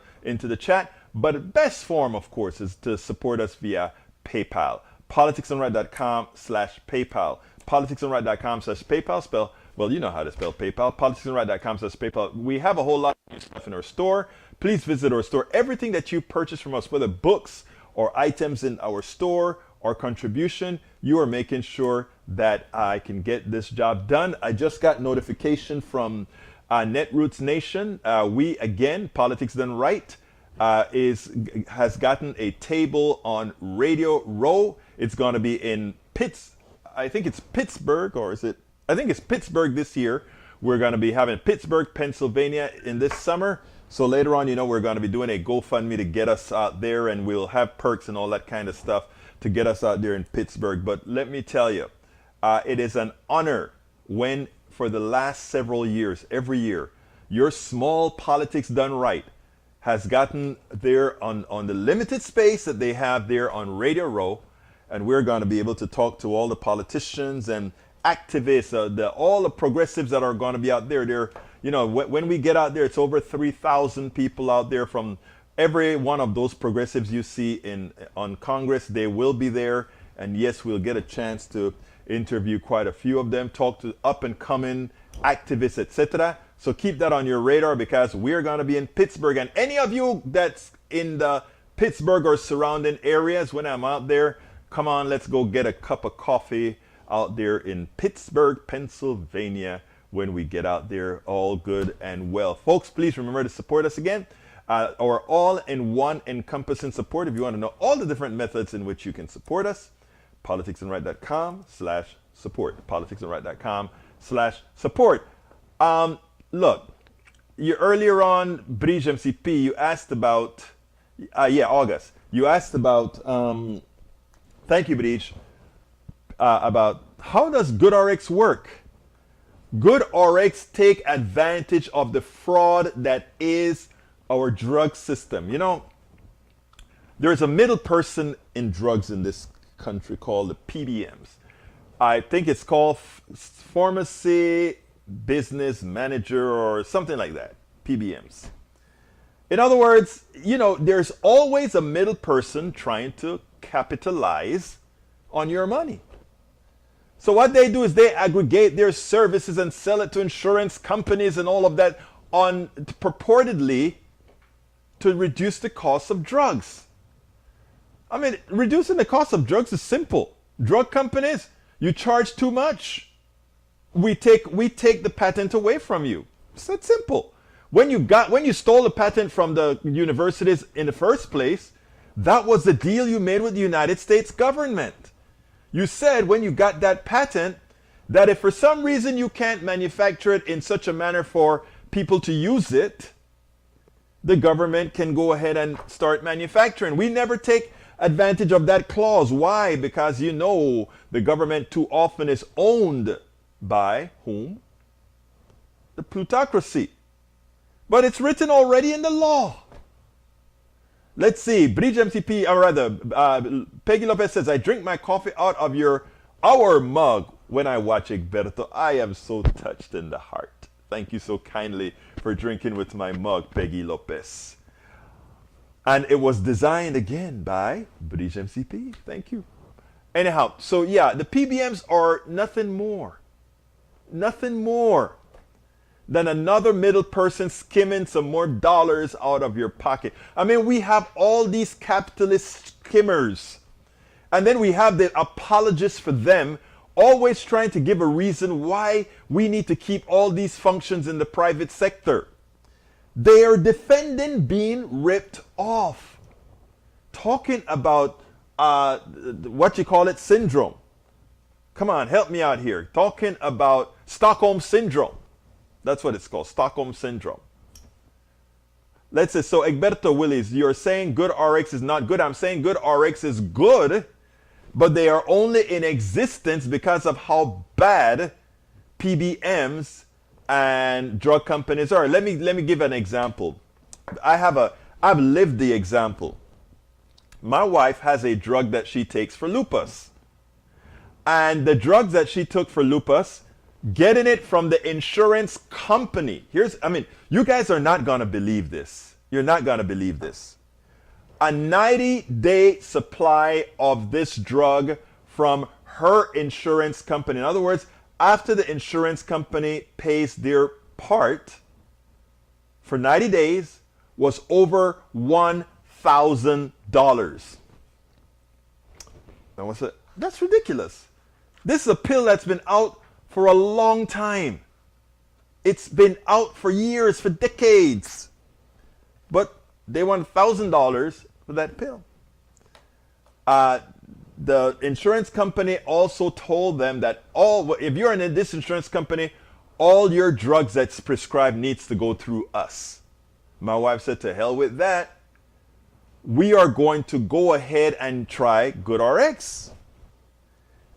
[SPEAKER 1] chat. But the best form, of course, is to support us via PayPal. politicsdoneright.com/PayPal. politicsdoneright.com/PayPal. Spell, well, you know how to spell PayPal. politicsdoneright.com/PayPal. We have a whole lot of stuff in our store. Please visit our store. Everything that you purchase from us, whether books or items in our store or contribution, you are making sure that I can get this job done. I just got notification from Netroots Nation. We, again, Politics Done Right, has gotten a table on Radio Row. It's going to be in I think it's Pittsburgh, or is it? I think it's Pittsburgh this year. We're going to be having Pittsburgh, Pennsylvania in this summer. So later on, we're going to be doing a GoFundMe to get us out there, and we'll have perks and all that kind of stuff to get us out there in Pittsburgh. But let me tell you, it is an honor when, for the last several years, every year, your small Politics Done Right has gotten there on the limited space that they have there on Radio Row, and we're going to be able to talk to all the politicians and activists, all the progressives that are going to be out there. When we get out there, it's over 3,000 people out there from every one of those progressives you see on Congress. They will be there, and yes, we'll get a chance to interview quite a few of them, talk to up-and-coming activists, etc. So keep that on your radar, because we're going to be in Pittsburgh, and any of you that's in the Pittsburgh or surrounding areas, when I'm out there, come on, let's go get a cup of coffee out there in Pittsburgh, Pennsylvania, when we get out there all good and well. Folks, please remember to support us again. Our all-in-one encompassing support. If you want to know all the different methods in which you can support us, politicsandright.com/support. politicsandright.com/support. Look, you earlier on, Bridge MCP, you asked about, August. You asked about, thank you, Bridge, about how does GoodRx work? GoodRx take advantage of the fraud that is our drug system. You know, there's a middle person in drugs in this country called the PBMs. I think it's called Pharmacy Business Manager or something like that, PBMs. In other words, you know, there's always a middle person trying to capitalize on your money. So what they do is they aggregate their services and sell it to insurance companies and all of that on purportedly to reduce the cost of drugs. I mean, reducing the cost of drugs is simple. Drug companies, you charge too much. We take the patent away from you. It's that simple. When you stole the patent from the universities in the first place, that was the deal you made with the United States government. You said when you got that patent that if for some reason you can't manufacture it in such a manner for people to use it, the government can go ahead and start manufacturing. We never take advantage of that clause. Why? Because you know the government too often is owned by whom? The plutocracy. But it's written already in the law. Let's see. Bridge MCP, or rather, Peggy Lopez says, I drink my coffee out of our mug when I watch Egberto. I am so touched in the heart. Thank you so kindly for drinking with my mug, Peggy Lopez. And it was designed again by Bridge MCP. Thank you. Anyhow, so yeah, the PBMs are nothing more than another middle person skimming some more dollars out of your pocket. I mean, we have all these capitalist skimmers. And then we have the apologists for them, always trying to give a reason why we need to keep all these functions in the private sector. They are defending being ripped off. Talking about syndrome. Come on, help me out here. Talking about Stockholm Syndrome. That's what it's called, Stockholm Syndrome. Let's say, so Egberto Willis, you're saying GoodRx is not good. I'm saying GoodRx is good, but they are only in existence because of how bad PBMs and drug companies are. Let me give an example. I've lived the example. My wife has a drug that she takes for lupus. And the drugs that she took for lupus, getting it from the insurance company. You guys are not going to believe this. You're not going to believe this. A 90-day supply of this drug from her insurance company. In other words, after the insurance company pays their part for 90 days, was over $1,000. Now, that's ridiculous. This is a pill that's been out for a long time. It's been out for years, for decades. But they want $1,000 for that pill. The insurance company also told them that if you're in this insurance company, all your drugs that's prescribed needs to go through us. My wife said, to hell with that. We are going to go ahead and try GoodRx.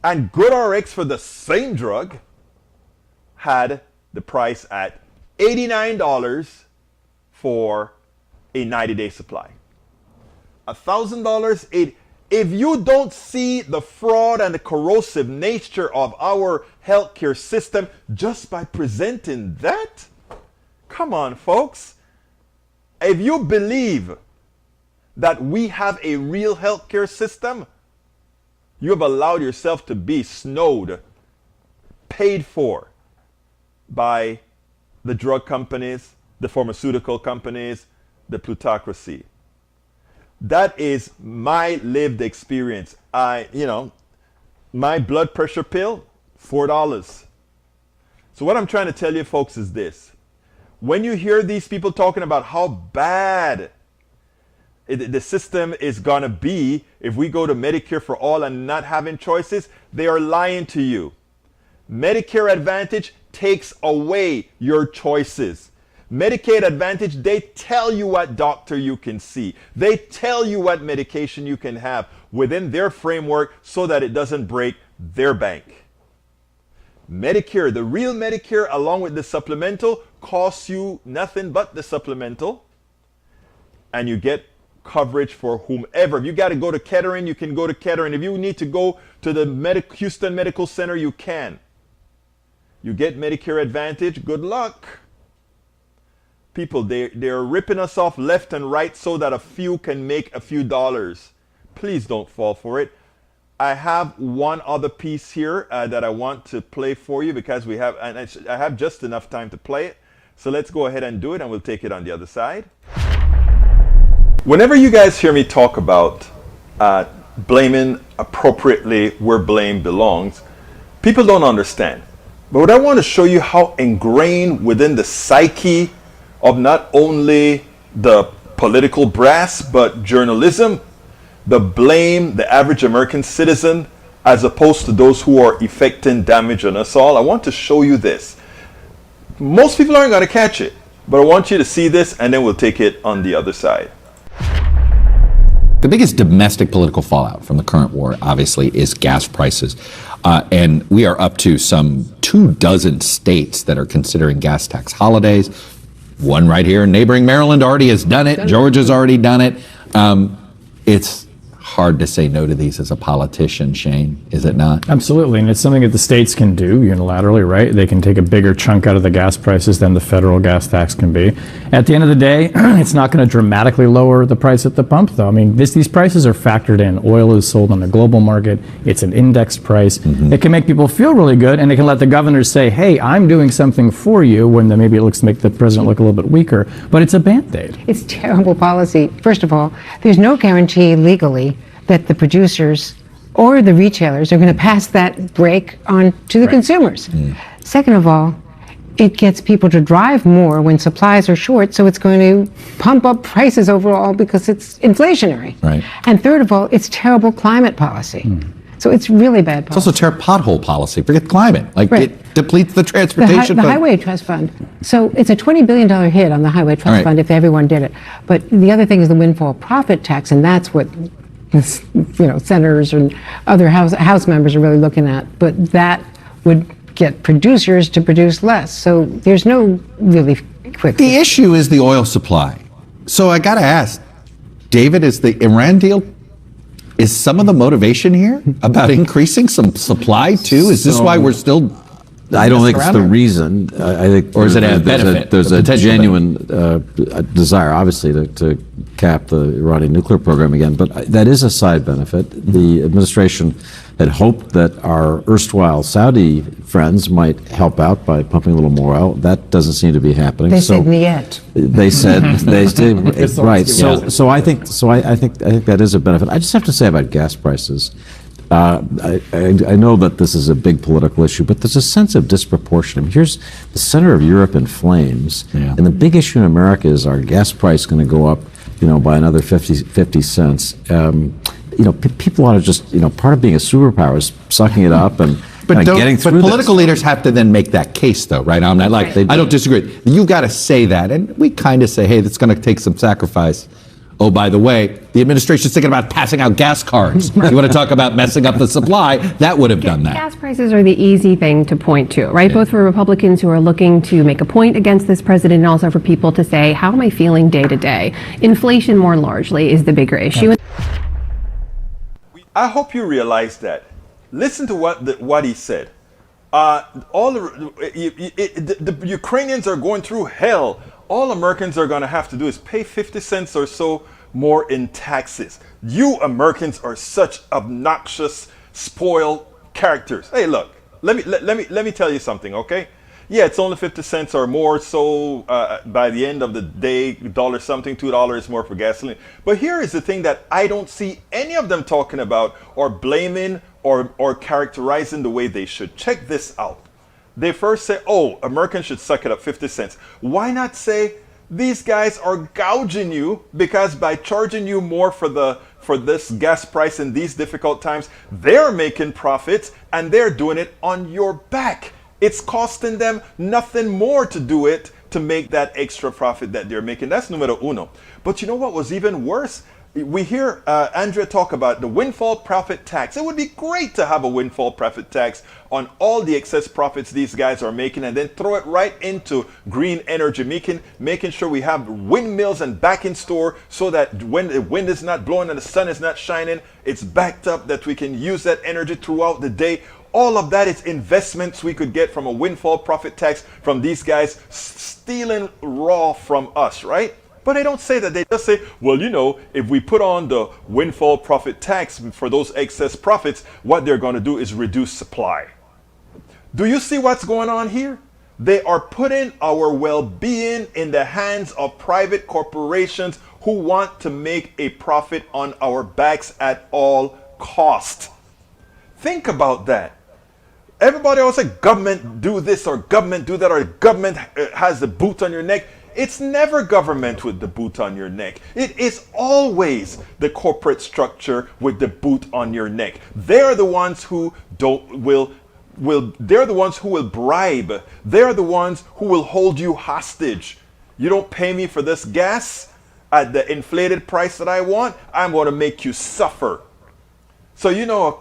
[SPEAKER 1] And GoodRx for the same drug had the price at $89 for a 90-day supply. $1,000. If you don't see the fraud and the corrosive nature of our healthcare system just by presenting that, come on, folks. If you believe that we have a real healthcare system, you have allowed yourself to be snowed, paid for by the drug companies, the pharmaceutical companies, the plutocracy. That is my lived experience. My blood pressure pill, $4. So what I'm trying to tell you folks is this. When you hear these people talking about how bad the system is going to be if we go to Medicare for all and not having choices, they are lying to you. Medicare Advantage takes away your choices. Medicaid Advantage, they tell you what doctor you can see. They tell you what medication you can have within their framework so that it doesn't break their bank. Medicare, the real Medicare, along with the supplemental, costs you nothing but the supplemental, and you get coverage for whomever. If you got to go to Kettering, you can go to Kettering. If you need to go to the Houston Medical Center, you can. You get Medicare Advantage, good luck. People, they're ripping us off left and right so that a few can make a few dollars. Please don't fall for it. I have one other piece here that I want to play for you because we have, and I have just enough time to play it. So let's go ahead and do it and we'll take it on the other side. Whenever you guys hear me talk about blaming appropriately where blame belongs, people don't understand. But what I want to show you how ingrained within the psyche of not only the political brass, but journalism, the blame the average American citizen as opposed to those who are effecting damage on us all. I want to show you this. Most people aren't going to catch it, but I want you to see this and then we'll take it on the other side.
[SPEAKER 4] The biggest domestic political fallout from the current war, obviously, is gas prices. And we are up to some 24 states that are considering gas tax holidays. One right here in neighboring Maryland already has done it. Georgia's already done it. It's hard to say no to these as a politician, Shane, is it not?
[SPEAKER 5] Absolutely, and it's something that the states can do unilaterally, right? They can take a bigger chunk out of the gas prices than the federal gas tax can be. At the end of the day, it's not going to dramatically lower the price at the pump, though. I mean, these prices are factored in. Oil is sold on the global market. It's an indexed price. It can make people feel really good, and it can let the governors say, hey, I'm doing something for you, when maybe it looks to make the president look a little bit weaker, but it's a Band-Aid.
[SPEAKER 6] It's terrible policy. First of all, there's no guarantee legally that the producers or the retailers are going to pass that break on to the consumers. Second of all, it gets people to drive more when supplies are short, so it's going to pump up prices overall because it's inflationary.
[SPEAKER 4] Right.
[SPEAKER 6] And third of all, it's terrible climate policy. So it's really bad policy.
[SPEAKER 4] It's also terrible pothole policy. Forget climate. Like, it depletes the transportation
[SPEAKER 6] the
[SPEAKER 4] fund.
[SPEAKER 6] Highway Trust Fund. So it's a $20 billion hit on the Highway Trust
[SPEAKER 4] Right.
[SPEAKER 6] Fund if everyone did it. But the other thing is the windfall profit tax, and that's what senators and other House members are really looking at. But that would get producers to produce less. So there's no really quick
[SPEAKER 4] The issue is the oil supply. So I got to ask, David, is the Iran deal, is some of the motivation here about increasing some supply too? Is this why we're still
[SPEAKER 7] I don't think it's
[SPEAKER 4] around
[SPEAKER 7] the
[SPEAKER 4] here?
[SPEAKER 7] reason. I think,
[SPEAKER 4] Or is it a benefit,
[SPEAKER 7] There's
[SPEAKER 4] the
[SPEAKER 7] a
[SPEAKER 4] potential
[SPEAKER 7] genuine desire, obviously, to cap the Iranian nuclear program again. But that is a side benefit. The administration had hoped that our erstwhile Saudi friends might help out by pumping a little more oil. That doesn't seem to be happening.
[SPEAKER 6] They said niet.
[SPEAKER 7] They said they did right. So I think that is a benefit. I just have to say about gas prices. I know that this is a big political issue, but there's a sense of disproportion. I mean, here's the center of Europe in flames, and the big issue in America is our gas price going to go up, by another 50 cents. People ought to just, part of being a superpower is sucking it up and getting through
[SPEAKER 4] But political
[SPEAKER 7] this.
[SPEAKER 4] leaders have to then make that case, though, right? I'm not like, I don't disagree. You've got to say that, and we kind of say, hey, that's going to take some sacrifice. Oh, by the way, the administration's thinking about passing out gas cards. You want to talk about messing up the supply? That would have done that.
[SPEAKER 8] Gas prices are the easy thing to point to, right? Both for Republicans who are looking to make a point against this president and also for people to say, how am I feeling day to day? Inflation, more largely, is the bigger issue.
[SPEAKER 1] I hope you realize that. Listen to what he said. The Ukrainians are going through hell. All Americans are going to have to do is pay 50 cents or so more in taxes. You Americans are such obnoxious, spoiled characters. Hey, look, let me tell you something, okay? Yeah, it's only 50 cents or more, so by the end of the day, $1 something, $2 more for gasoline. But here is the thing that I don't see any of them talking about or blaming or characterizing the way they should. Check this out. They first say, oh, Americans should suck it up 50 cents. Why not say, these guys are gouging you because by charging you more for this gas price in these difficult times, they're making profits and they're doing it on your back. It's costing them nothing more to do it to make that extra profit that they're making. That's numero uno. But you know what was even worse? We hear Andrea talk about the windfall profit tax. It would be great to have a windfall profit tax on all the excess profits these guys are making and then throw it right into green energy, making sure we have windmills and back in store so that when the wind is not blowing and the sun is not shining, it's backed up that we can use that energy throughout the day. All of that is investments we could get from a windfall profit tax from these guys stealing raw from us, right? But they don't say that. They just say, well, you know, if we put on the windfall profit tax for those excess profits, what they're going to do is reduce supply. Do you see what's going on here? They are putting our well-being in the hands of private corporations who want to make a profit on our backs at all cost. Think about that. Everybody always say, government do this or government do that or government has the boot on your neck. It's never government with the boot on your neck. It is always the corporate structure with the boot on your neck. They're the ones who they're the ones who will bribe. They're the ones who will hold you hostage. You don't pay me for this gas at the inflated price that I want, I'm going to make you suffer. So, you know,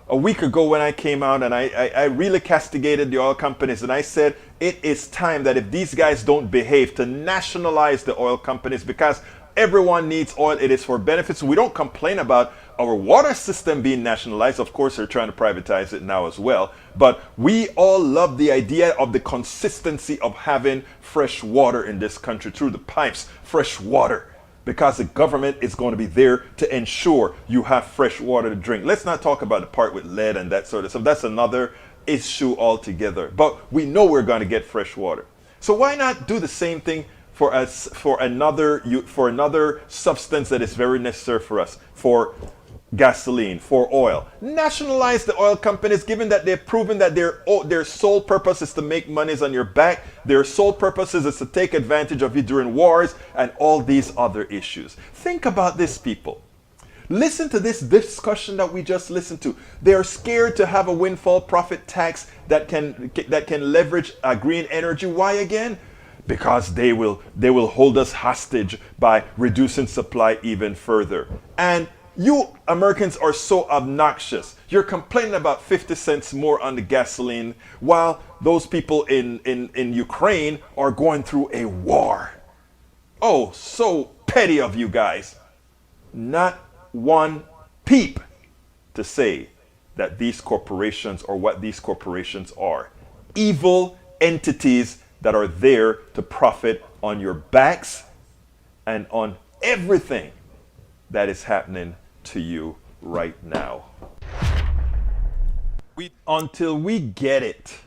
[SPEAKER 1] a week ago when I came out and I really castigated the oil companies and I said it is time that if these guys don't behave to nationalize the oil companies because everyone needs oil, it is for benefits. We don't complain about our water system being nationalized. Of course, they're trying to privatize it now as well. But we all love the idea of the consistency of having fresh water in this country through the pipes, fresh water. Because the government is going to be there to ensure you have fresh water to drink. Let's not talk about the part with lead and that sort of stuff. That's another issue altogether. But we know we're going to get fresh water. So why not do the same thing for us for another substance that is very necessary for us, for gasoline, for oil? Nationalize the oil companies, given that they've proven that their sole purpose is to make monies on your back. Their sole purpose is to take advantage of you during wars and all these other issues. Think about this, people. Listen to this discussion that we just listened to. They are scared to have a windfall profit tax that can leverage green energy. Why again? Because they will hold us hostage by reducing supply even further. And you Americans are so obnoxious. You're complaining about 50 cents more on the gasoline while those people in Ukraine are going through a war. Oh, so petty of you guys. Not one peep to say that these corporations are what these corporations are. Evil entities that are there to profit on your backs and on everything that is happening to you right now. Until we get it,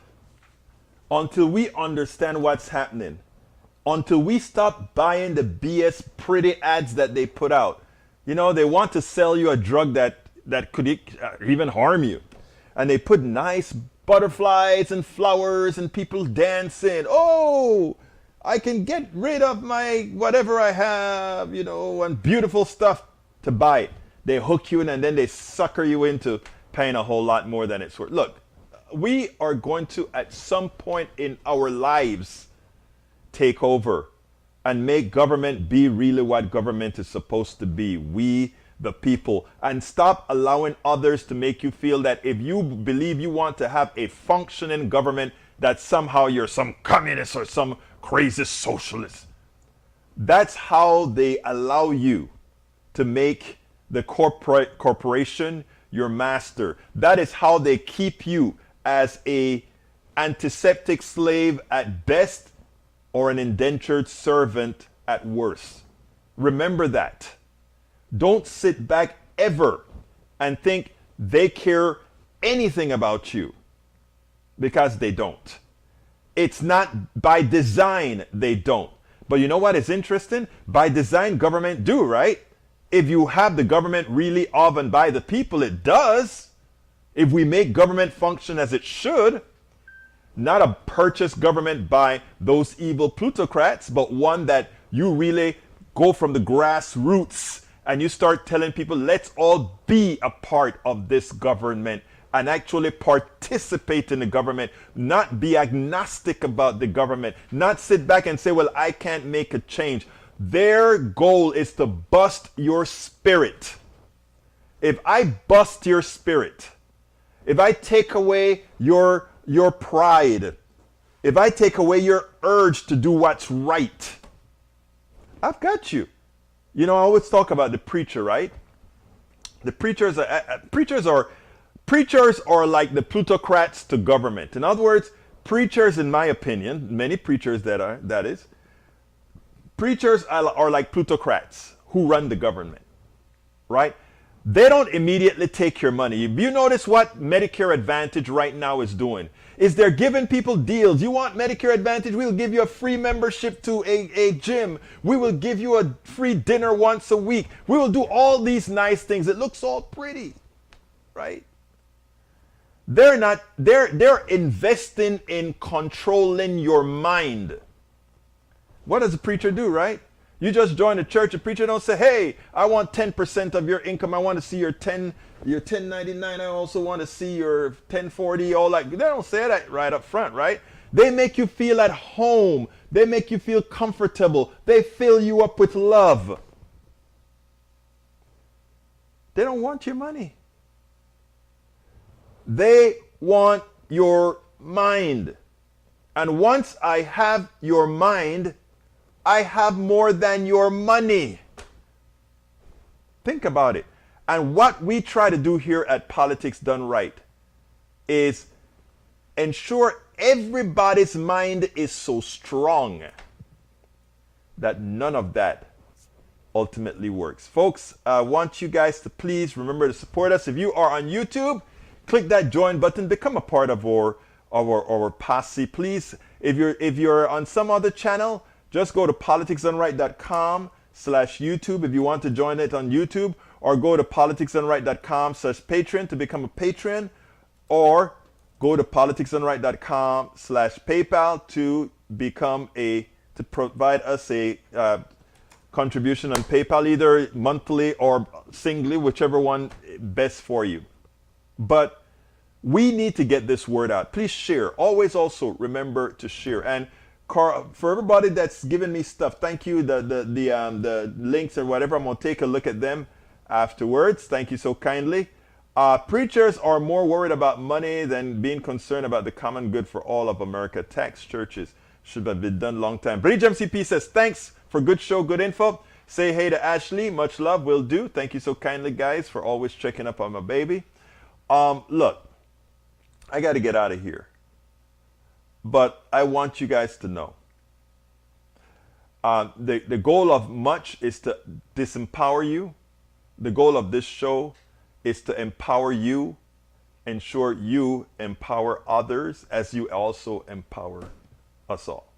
[SPEAKER 1] until we understand what's happening, until we stop buying the BS pretty ads that they put out. You know, they want to sell you a drug that could even harm you. And they put nice butterflies and flowers and people dancing. Oh, I can get rid of my whatever I have, you know, and beautiful stuff to buy it. They hook you in and then they sucker you into paying a whole lot more than it's worth. Look, we are going to, at some point in our lives, take over and make government be really what government is supposed to be. We, the people. And stop allowing others to make you feel that if you believe you want to have a functioning government, that somehow you're some communist or some crazy socialist. That's how they allow you to make the corporation your master. That is how they keep you as a antiseptic slave at best or an indentured servant at worst. Remember that. Don't sit back ever and think they care anything about you, because they don't. It's not by design they don't. But you know what is interesting? By design, government do, right? If you have the government really of and by the people, it does. if we make government function as it should, not a purchased government by those evil plutocrats, but one that you really go from the grassroots and you start telling people, let's all be a part of this government and actually participate in the government, not be agnostic about the government, not sit back and say, well, I can't make a change. Their goal is to bust your spirit. If I bust your spirit, if I take away your pride, if I take away your urge to do what's right, I've got you. You know, I always talk about the preacher, right? The preachers are like the plutocrats to government. In other words, preachers, in my opinion, many preachers preachers are like plutocrats who run the government, right? They don't immediately take your money. You notice what Medicare Advantage right now is doing? Is they're giving people deals. You want Medicare Advantage? We'll give you a free membership to a gym. We will give you a free dinner once a week. We will do all these nice things. It looks all pretty, right? They're investing in controlling your mind. What does a preacher do, right? You just join a church, a preacher don't say, hey, I want 10% of your income. I want to see your 1099. I also want to see your 1040, all that. They don't say that right up front, right? They make you feel at home. They make you feel comfortable. They fill you up with love. They don't want your money. They want your mind. And once I have your mind, I have more than your money. Think about it. And what we try to do here at Politics Done Right is ensure everybody's mind is so strong that none of that ultimately works. Folks, I want you guys to please remember to support us. If you are on YouTube, click that join button, become a part of our posse. Please, if you're on some other channel, just go to politicsdoneright.com/YouTube if you want to join it on YouTube, or go to politicsdoneright.com/Patreon to become a patron, or go to politicsdoneright.com/PayPal to provide us a contribution on PayPal, either monthly or singly, whichever one best for you. But we need to get this word out. Please share. Always also remember to share. And for everybody that's given me stuff, thank you. The links and whatever, I'm going to take a look at them afterwards. Thank you so kindly. Preachers are more worried about money than being concerned about the common good for all of America. Tax churches should have been done long time. Bridge MCP says, thanks for good show, good info. Say hey to Ashley. Much love, will do. Thank you so kindly, guys, for always checking up on my baby. Look, I got to get out of here. But I want you guys to know the goal of much is to disempower you. The goal of this show is to empower you, ensure you empower others as you also empower us all.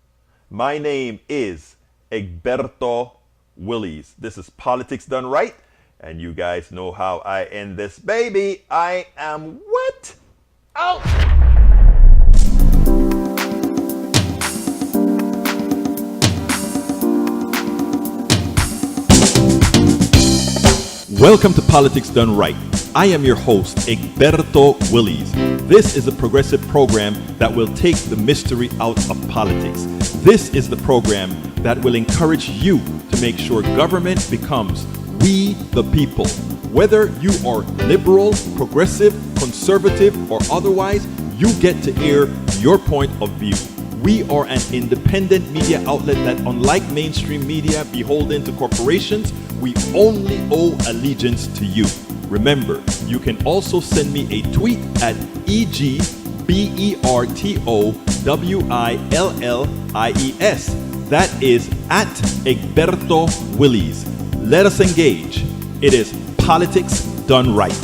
[SPEAKER 1] My name is Egberto Willies. This is Politics Done Right, and you guys know how I end this baby. I am what? Out!
[SPEAKER 2] Welcome to Politics Done Right. I am your host, Egberto Willies. This is a progressive program that will take the mystery out of politics. This is the program that will encourage you to make sure government becomes we the people. Whether you are liberal, progressive, conservative, or otherwise, you get to air your point of view. We are an independent media outlet that, unlike mainstream media beholden to corporations, we only owe allegiance to you. Remember, you can also send me a tweet at EGBERTOWILLIES. That is at Egberto Willies. Let us engage. It is Politics Done Right.